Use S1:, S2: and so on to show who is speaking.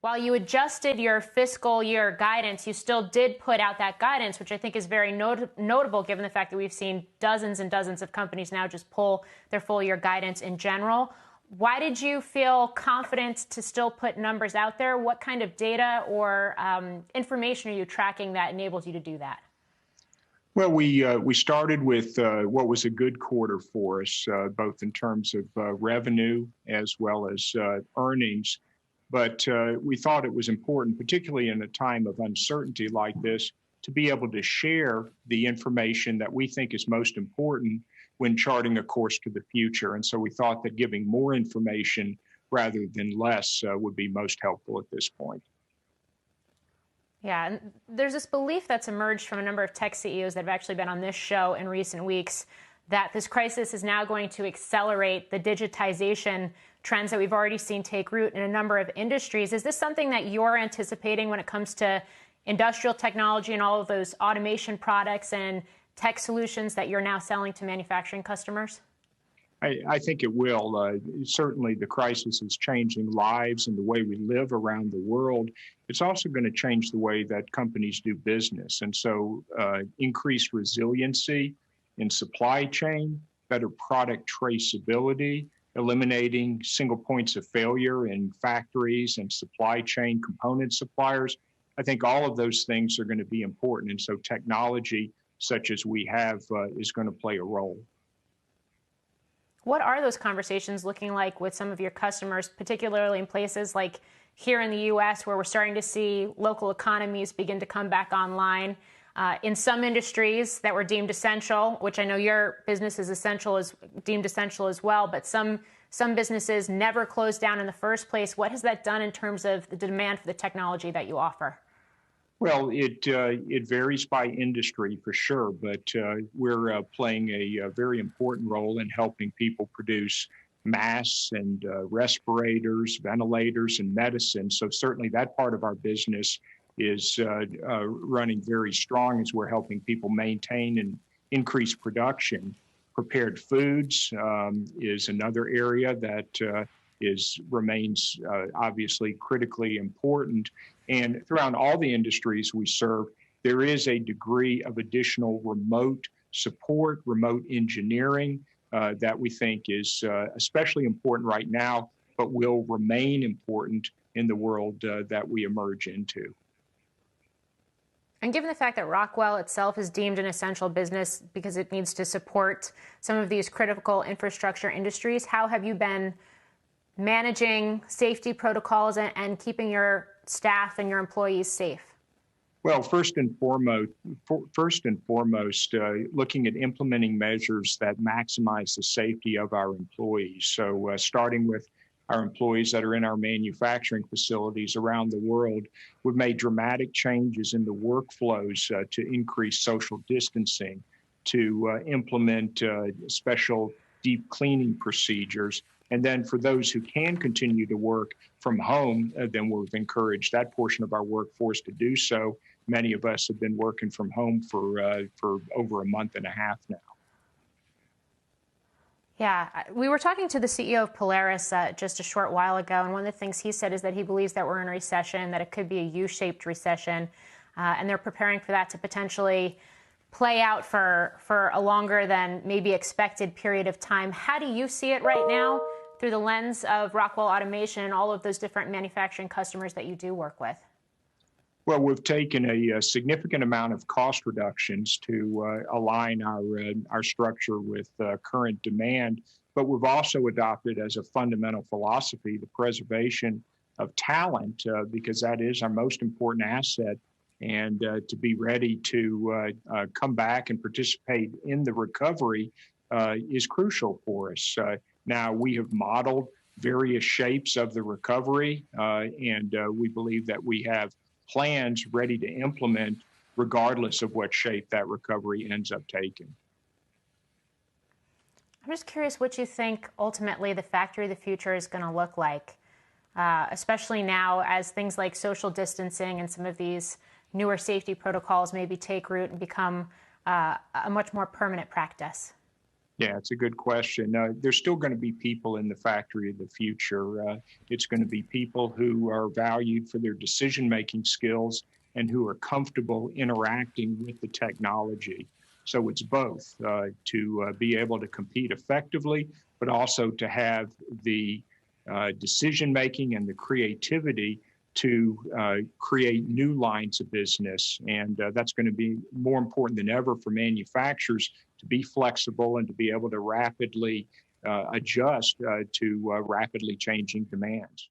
S1: While you adjusted your fiscal year guidance, you still did put out that guidance, which I think is very notable given the fact that we've seen dozens and dozens of companies now just pull their full year guidance in general. Why did you feel confident to still put numbers out there? What kind of data or information are you tracking that enables you to do that?
S2: Well, we started with what was a good quarter for us, both in terms of revenue as well as earnings. But we thought it was important, particularly in a time of uncertainty like this, to be able to share the information that we think is most important when charting a course to the future. And so we thought that giving more information rather than less would be most helpful at this point.
S1: Yeah, and there's this belief that's emerged from a number of tech CEOs that have actually been on this show in recent weeks that this crisis is now going to accelerate the digitization trends that we've already seen take root in a number of industries. Is this something that you're anticipating when it comes to industrial technology and all of those automation products and tech solutions that you're now selling to manufacturing customers?
S2: I think it will. Certainly, the crisis is changing lives and the way we live around the world. It's also going to change the way that companies do business. And so increased resiliency in supply chain, better product traceability, eliminating single points of failure in factories and supply chain component suppliers. I think all of those things are going to be important. And so technology such as we have is going to play a role.
S1: What are those conversations looking like with some of your customers, particularly in places like here in the U.S., where we're starting to see local economies begin to come back online? In some industries that were deemed essential, which I know your business is deemed essential as well, but some businesses never closed down in the first place. What has that done in terms of the demand for the technology that you offer?
S2: Well, it varies by industry for sure, but we're playing a very important role in helping people produce masks and respirators, ventilators, and medicine. So certainly that part of our business is running very strong as we're helping people maintain and increase production. Prepared foods is another area that remains obviously critically important. And throughout all the industries we serve, there is a degree of additional remote support, remote engineering that we think is especially important right now, but will remain important in the world that we emerge into.
S1: And given the fact that Rockwell itself is deemed an essential business because it needs to support some of these critical infrastructure industries, how have you been managing safety protocols and keeping your staff and your employees safe?
S2: Well, first and foremost, looking at implementing measures that maximize the safety of our employees. So starting with our employees that are in our manufacturing facilities around the world, we've made dramatic changes in the workflows to increase social distancing, to implement special deep cleaning procedures. And then for those who can continue to work from home, then we've encouraged that portion of our workforce to do so. Many of us have been working from home for over a month and a half now.
S1: Yeah, we were talking to the CEO of Polaris just a short while ago, and one of the things he said is that he believes that we're in a recession, that it could be a U-shaped recession, and they're preparing for that to potentially play out for a longer than maybe expected period of time. How do you see it right now through the lens of Rockwell Automation and all of those different manufacturing customers that you do work with?
S2: Well, we've taken a significant amount of cost reductions to align our structure with current demand, but we've also adopted as a fundamental philosophy the preservation of talent because that is our most important asset, and to be ready to come back and participate in the recovery is crucial for us. Now, we have modeled various shapes of the recovery, and we believe that we have plans ready to implement regardless of what shape that recovery ends up taking.
S1: I'm just curious what you think ultimately the factory of the future is going to look like, especially now as things like social distancing and some of these newer safety protocols maybe take root and become a much more permanent practice.
S2: Yeah, it's a good question. There's still going to be people in the factory of the future. It's going to be people who are valued for their decision-making skills and who are comfortable interacting with the technology. So it's both to be able to compete effectively, but also to have the decision-making and the creativity to create new lines of business. And that's going to be more important than ever for manufacturers to be flexible and to be able to rapidly adjust to rapidly changing demands.